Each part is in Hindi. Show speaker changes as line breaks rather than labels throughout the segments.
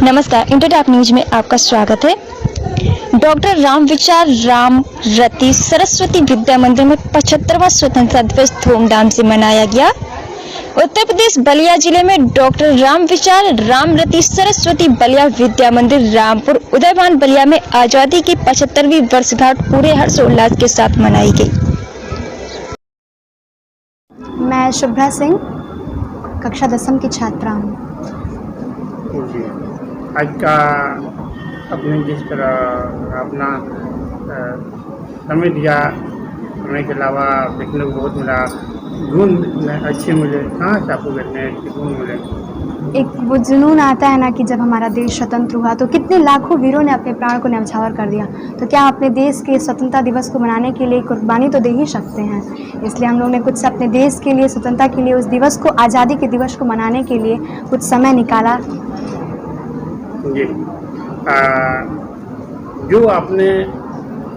नमस्कार, इंटरटैप न्यूज में आपका स्वागत है। डॉक्टर रामविचार रामरती सरस्वती विद्या मंदिर में 75वां स्वतंत्रता दिवस धूमधाम से मनाया गया। उत्तर प्रदेश बलिया जिले में डॉक्टर रामविचार रामरती सरस्वती बलिया विद्या मंदिर रामपुर उदयवान बलिया में आजादी की 75वीं वर्षगांठ पूरे हर्षोल्लास के साथ मनाई गई।
मैं शुभ्रा सिंह कक्षा 10वीं की छात्रा हूँ।
आज का अपने जिस तरह अपना समय दिया, समय के अलावा देखने को बहुत मिला, गुण अच्छे मिले। कहाँ से आपको देखने गुण मिले?
एक वो जुनून आता है ना कि जब हमारा देश स्वतंत्र हुआ तो कितने लाखों वीरों ने अपने प्राण को न्यौछावर कर दिया, तो क्या अपने देश के स्वतंत्रता दिवस को मनाने के लिए कुर्बानी तो दे ही सकते हैं। इसलिए हम लोग ने कुछ अपने देश के लिए, स्वतंत्रता के लिए, उस दिवस को, आज़ादी के दिवस को मनाने के लिए कुछ समय निकाला।
जी, जो आपने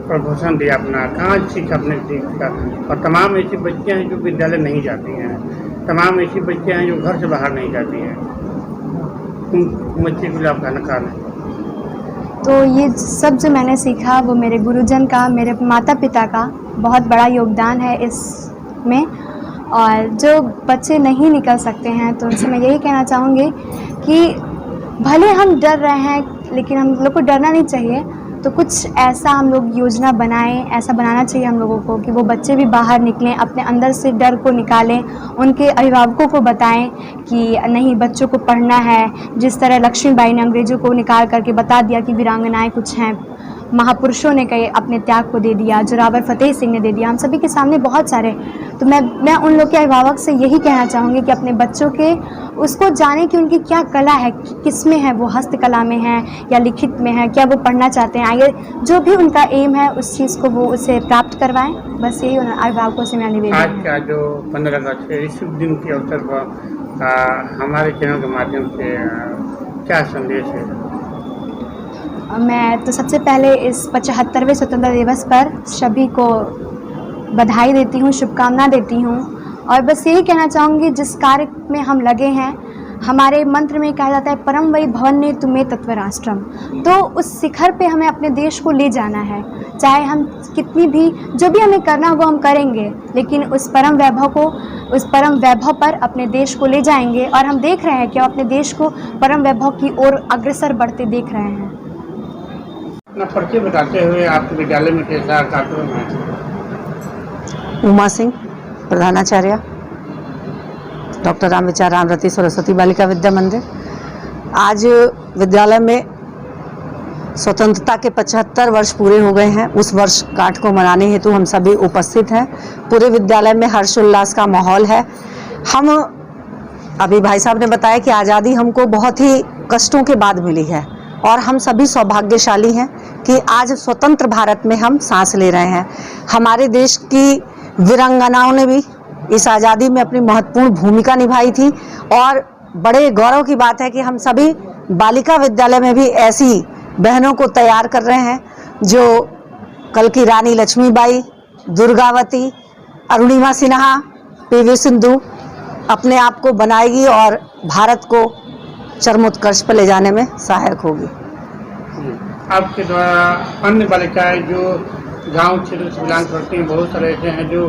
प्रमोशन दिया अपना, कहाँ सीख आपने सीखा? और तमाम ऐसी बच्चियाँ हैं जो विद्यालय नहीं जाती हैं, तमाम ऐसी बच्चियाँ हैं जो घर से बाहर नहीं जाती हैं, तुम बच्चे के लिए आप कहना कहा नहीं?
तो ये सब जो मैंने सीखा वो मेरे गुरुजन का, मेरे माता पिता का बहुत बड़ा योगदान है इसमें। और जो बच्चे नहीं निकल सकते हैं तो उनसे मैं यही कहना चाहूँगी कि भले हम डर रहे हैं लेकिन हम लोग को डरना नहीं चाहिए। तो कुछ ऐसा हम लोग योजना बनाएं, ऐसा बनाना चाहिए हम लोगों को कि वो बच्चे भी बाहर निकलें, अपने अंदर से डर को निकालें, उनके अभिभावकों को बताएं कि नहीं, बच्चों को पढ़ना है। जिस तरह लक्ष्मीबाई ने अंग्रेज़ों को निकाल करके बता दिया कि वीरांगनाएं कुछ हैं, महापुरुषों ने कई अपने त्याग को दे दिया, जोरावर फतेह सिंह ने दे दिया, हम सभी के सामने बहुत सारे। तो मैं उन लोग के अभिभावक से यही कहना चाहूँगी कि अपने बच्चों के उसको जाने कि उनकी क्या कला है, किस में है, वो हस्तकला में है या लिखित में है, क्या वो पढ़ना चाहते हैं, आगे जो भी उनका एम है उस चीज़ को वो उसे प्राप्त करवाएं। बस यही अभिभावकों से मैं निवेदन।
आज का जो 15 अगस्त है, इस शुभ दिन के अवसर पर हमारे चैनल के माध्यम से क्या संदेश है?
मैं तो सबसे पहले इस 75वें स्वतंत्रता दिवस पर सभी को बधाई देती हूँ, शुभकामना देती हूँ। और बस यही कहना चाहूँगी, जिस कार्य में हम लगे हैं, हमारे मंत्र में कहा जाता है परम वै भवन्ने तुमे तत्व राष्ट्रम। तो उस शिखर पे हमें अपने देश को ले जाना है, चाहे हम कितनी भी, जो भी हमें करना वो हम करेंगे, लेकिन उस परम वैभव पर अपने देश को ले जाएंगे। और हम देख रहे हैं कि अपने देश को परम वैभव की ओर अग्रसर बढ़ते देख रहे हैं।
अपना परिचय बताते हुए आपके विद्यालय में कैसा कार्यक्रम है?
उमा सिंह, प्रधानाचार्य, डॉक्टर रामविचार रामरती सरस्वती बालिका विद्या मंदिर। आज विद्यालय में स्वतंत्रता के 75 वर्ष पूरे हो गए हैं। उस वर्षगांठ को मनाने हेतु हम सभी उपस्थित हैं। पूरे विद्यालय में हर्षोल्लास का माहौल है। हम अभी भाई साहब ने बताया कि आज़ादी हमको बहुत ही कष्टों के बाद मिली है और हम सभी सौभाग्यशाली हैं कि आज स्वतंत्र भारत में हम सांस ले रहे हैं। हमारे देश की वीरांगनाओं ने भी इस आज़ादी में अपनी महत्वपूर्ण भूमिका निभाई थी और बड़े गौरव की बात है कि हम सभी बालिका विद्यालय में भी ऐसी बहनों को तैयार कर रहे हैं जो कल की रानी लक्ष्मीबाई, दुर्गावती, अरुणिमा सिन्हा, पीवी सिंधु अपने आप को बनाएगी और भारत को चरमोत्कर्ष पर ले जाने में सहायक होगी।
आपके द्वारा अन्य बालिकाएं जो गांव क्षेत्र से बिलोंग करती हैं, बहुत सारे ऐसे हैं जो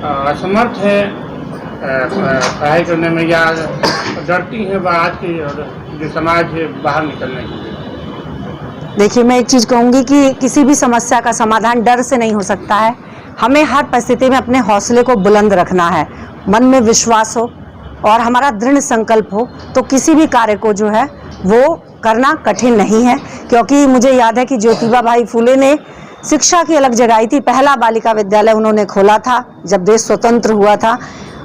असमर्थ है पढ़ाई करने में या डरती हैं आज की जो समाज है बाहर निकलने के लिए।
देखिए, मैं एक चीज़ कहूँगी कि किसी भी समस्या का समाधान डर से नहीं हो सकता है। हमें हर परिस्थिति में अपने हौसले को बुलंद रखना है, मन में विश्वास हो और हमारा दृढ़ संकल्प हो तो किसी भी कार्य को जो है वो करना कठिन नहीं है। क्योंकि मुझे याद है कि ज्योतिबा भाई फुले ने शिक्षा की अलग जगाई थी। पहला बालिका विद्यालय उन्होंने खोला था जब देश स्वतंत्र हुआ था।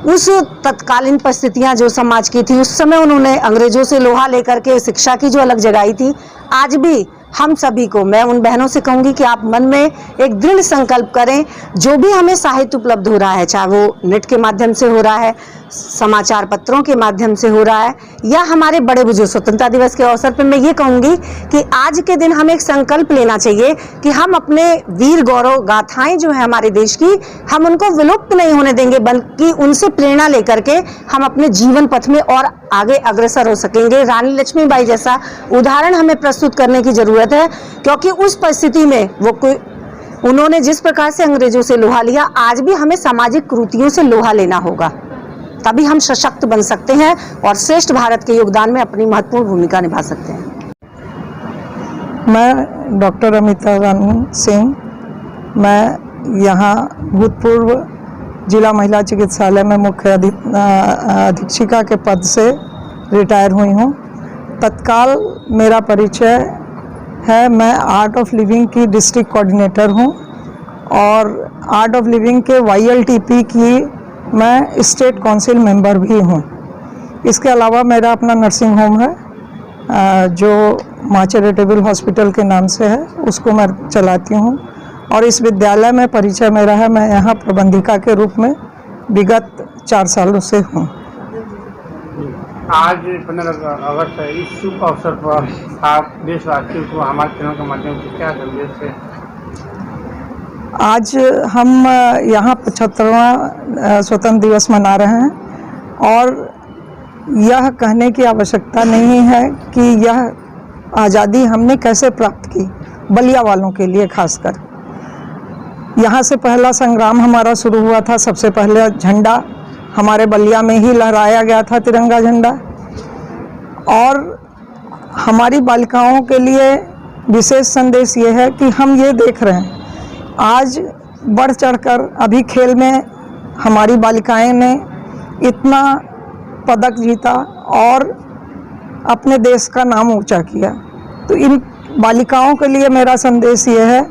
उस तत्कालीन परिस्थितियां जो समाज की थी, उस समय उन्होंने अंग्रेजों से लोहा लेकर के शिक्षा की जो अलग जगाई थी, आज भी हम सभी को, मैं उन बहनों से कहूँगी कि आप मन में एक दृढ़ संकल्प करें। जो भी हमें साहित्य उपलब्ध हो रहा है, चाहे वो नेट के माध्यम से हो रहा है, समाचार पत्रों के माध्यम से हो रहा है, या हमारे बड़े बुजुर्ग स्वतंत्रता दिवस के अवसर पर मैं ये कहूँगी कि आज के दिन हमें एक संकल्प लेना चाहिए कि हम अपने वीर गौरव गाथाएं जो है हमारे देश की, हम उनको विलुप्त नहीं होने देंगे, बल्कि उनसे प्रेरणा लेकर के हम अपने जीवन पथ में और आगे अग्रसर हो सकेंगे। रानी लक्ष्मीबाई जैसा उदाहरण हमें प्रस्तुत करने की जरूरत है, क्योंकि उस परिस्थिति में उन्होंने जिस प्रकार से अंग्रेजों से लोहा लिया, आज भी हमें सामाजिक कुरीतियों से लोहा लेना होगा, तभी हम सशक्त बन सकते हैं और श्रेष्ठ भारत के योगदान में अपनी महत्वपूर्ण भूमिका निभा सकते हैं।
मैं डॉक्टर अमिता रानी सिंह, मैं यहाँ भूतपूर्व जिला महिला चिकित्सालय में मुख्य अधीक्षिका के पद से रिटायर हुई हूँ। तत्काल मेरा परिचय है, मैं आर्ट ऑफ लिविंग की डिस्ट्रिक्ट कोऑर्डिनेटर हूँ और आर्ट ऑफ लिविंग के YLTP की मैं स्टेट काउंसिल मेंबर भी हूँ। इसके अलावा मेरा अपना नर्सिंग होम है जो माँ चैरिटेबल हॉस्पिटल के नाम से है, उसको मैं चलाती हूँ और इस विद्यालय में परिचय मेरा है, मैं यहाँ प्रबंधिका के रूप में विगत 4 सालों से हूँ।
आज 15 अगस्त है, इस शुभ अवसर पर आप देशवासियों को हमारे चैनल के माध्यम से क्या संदेश है?
आज हम यहाँ 75वां स्वतंत्र दिवस मना रहे हैं और यह कहने की आवश्यकता नहीं है कि यह आज़ादी हमने कैसे प्राप्त की, बलिया वालों के लिए खासकर। यहाँ से पहला संग्राम हमारा शुरू हुआ था, सबसे पहले झंडा हमारे बलिया में ही लहराया गया था, तिरंगा झंडा। और हमारी बालिकाओं के लिए विशेष संदेश ये है कि हम ये देख रहे हैं, आज बढ़ चढ़कर अभी खेल में हमारी बालिकाएं ने इतना पदक जीता और अपने देश का नाम ऊंचा किया। तो इन बालिकाओं के लिए मेरा संदेश ये है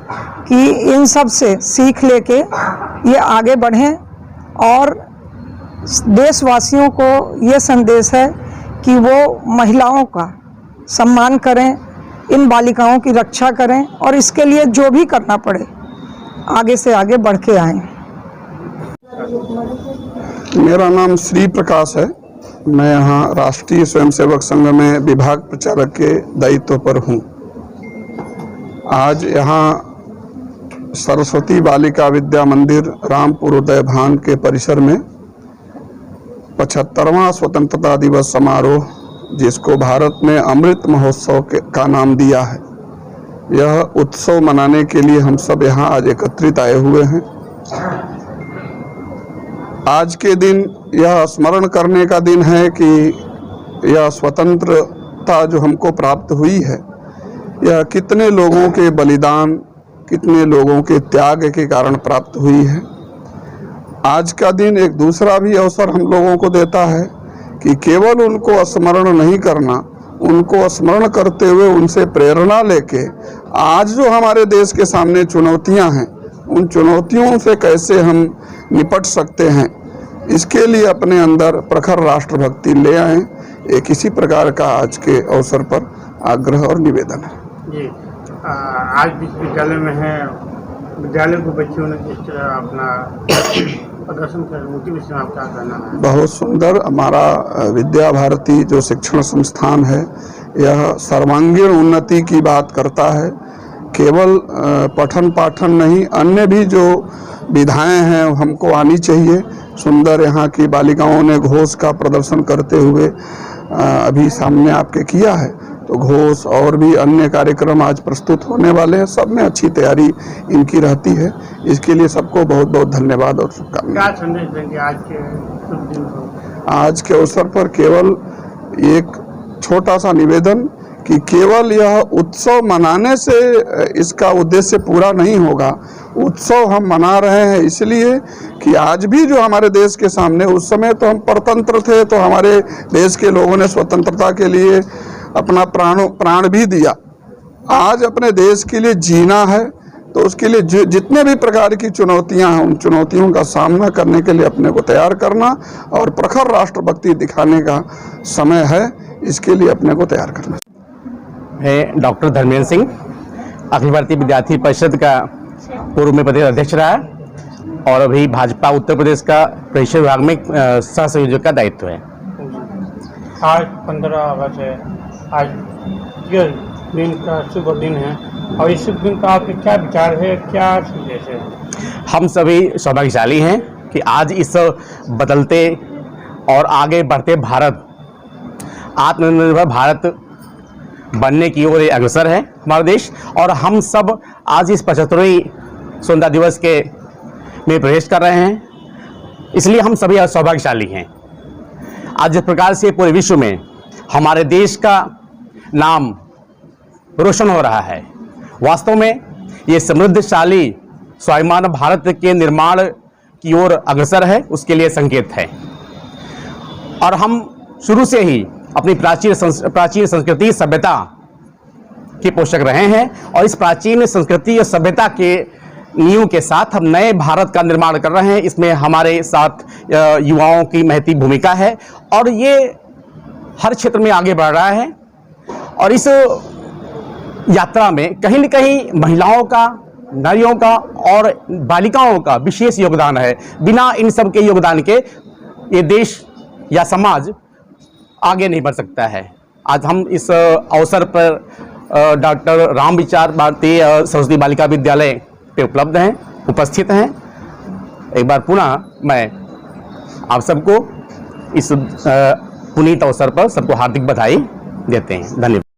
कि इन सब से सीख लेके ये आगे बढ़ें और देशवासियों को ये संदेश है कि वो महिलाओं का सम्मान करें, इन बालिकाओं की रक्षा करें और इसके लिए जो भी करना पड़े आगे से आगे बढ़ के आएँ।
मेरा नाम श्री प्रकाश है, मैं यहाँ राष्ट्रीय स्वयंसेवक संघ में विभाग प्रचारक के दायित्व पर हूँ। आज यहाँ सरस्वती बालिका विद्या मंदिर रामपुर उदय भान के परिसर में 75वां स्वतंत्रता दिवस समारोह, जिसको भारत ने अमृत महोत्सव का नाम दिया है, यह उत्सव मनाने के लिए हम सब यहाँ आज एकत्रित आए हुए हैं। आज के दिन यह स्मरण करने का दिन है कि यह स्वतंत्रता जो हमको प्राप्त हुई है, यह कितने लोगों के बलिदान, कितने लोगों के त्याग के कारण प्राप्त हुई है। आज का दिन एक दूसरा भी अवसर हम लोगों को देता है कि केवल उनको स्मरण नहीं करना, उनको स्मरण करते हुए उनसे प्रेरणा लेके आज जो हमारे देश के सामने चुनौतियां हैं, उन चुनौतियों से कैसे हम निपट सकते हैं, इसके लिए अपने अंदर प्रखर राष्ट्रभक्ति ले आएं। एक इसी प्रकार का आज के अवसर पर आग्रह और निवेदन है।
जी, आज जिस विद्यालय में है, विद्यालय को बच्चों ने जिस तरह अपना प्रदर्शन कर, उनके विषय में आप क्या कहना है? बहुत
सुंदर। हमारा विद्या भारती जो शिक्षण संस्थान है, यह सर्वांगीण उन्नति की बात करता है। केवल पठन पाठन नहीं, अन्य भी जो विधाएं हैं हमको आनी चाहिए। सुंदर यहाँ की बालिकाओं ने घोष का प्रदर्शन करते हुए अभी सामने आपके किया है, तो घोष और भी अन्य कार्यक्रम आज प्रस्तुत होने वाले हैं। सब में अच्छी तैयारी इनकी रहती है, इसके लिए सबको बहुत बहुत धन्यवाद और शुभकामनाएं।
क्या संदेश देंगे आज के शुभ दिन को?
आज के अवसर पर केवल एक छोटा सा निवेदन कि केवल यह उत्सव मनाने से इसका उद्देश्य पूरा नहीं होगा। उत्सव हम मना रहे हैं इसलिए कि आज भी जो हमारे देश के सामने, उस समय तो हम परतंत्र थे, तो हमारे देश के लोगों ने स्वतंत्रता के लिए अपना प्राण भी दिया। आज अपने देश के लिए जीना है, तो उसके लिए जितने भी प्रकार की चुनौतियां हैं, उन चुनौतियों का सामना करने के लिए अपने को तैयार करना और प्रखर राष्ट्रभक्ति दिखाने का समय है, इसके लिए अपने को तैयार करना।
मैं डॉक्टर धर्मेंद्र सिंह, अखिल भारतीय विद्यार्थी परिषद का पूर्व में प्रदेश अध्यक्ष रहा और अभी भाजपा उत्तर प्रदेश का परिषद विभाग में सह संयोजक का दायित्व है।
आज 15 अगस्त है, आज यह दिन का शुभ दिन है और इस शुभ दिन का आपके क्या विचार है, क्या संदेश है?
हम सभी सौभाग्यशाली हैं कि आज इस बदलते और आगे बढ़ते भारत, आत्मनिर्भर भारत बनने की ओर अग्रसर है हमारा देश, और हम सब आज इस 75वें स्वतंत्रता दिवस के में प्रवेश कर रहे हैं। इसलिए हम सभी सौभाग्यशाली हैं। आज जिस प्रकार से पूरे विश्व में हमारे देश का नाम रोशन हो रहा है, वास्तव में ये समृद्धशाली स्वाभिमान भारत के निर्माण की ओर अग्रसर है, उसके लिए संकेत है। और हम शुरू से ही अपनी प्राचीन संस्कृति सभ्यता के पोषक रहे हैं और इस प्राचीन संस्कृति और सभ्यता के नींव के साथ हम नए भारत का निर्माण कर रहे हैं। इसमें हमारे साथ युवाओं की महती भूमिका है और ये हर क्षेत्र में आगे बढ़ रहा है। और इस यात्रा में कहीं न कहीं महिलाओं का, नारियों का और बालिकाओं का विशेष योगदान है। बिना इन सब के योगदान के ये देश या समाज आगे नहीं बढ़ सकता है। आज हम इस अवसर पर डॉक्टर राम विचार भारती सरस्वती बालिका विद्यालय पे उपलब्ध हैं, उपस्थित हैं। एक बार पुनः मैं आप सबको इस पुनीत अवसर पर सबको हार्दिक बधाई देते हैं। धन्यवाद।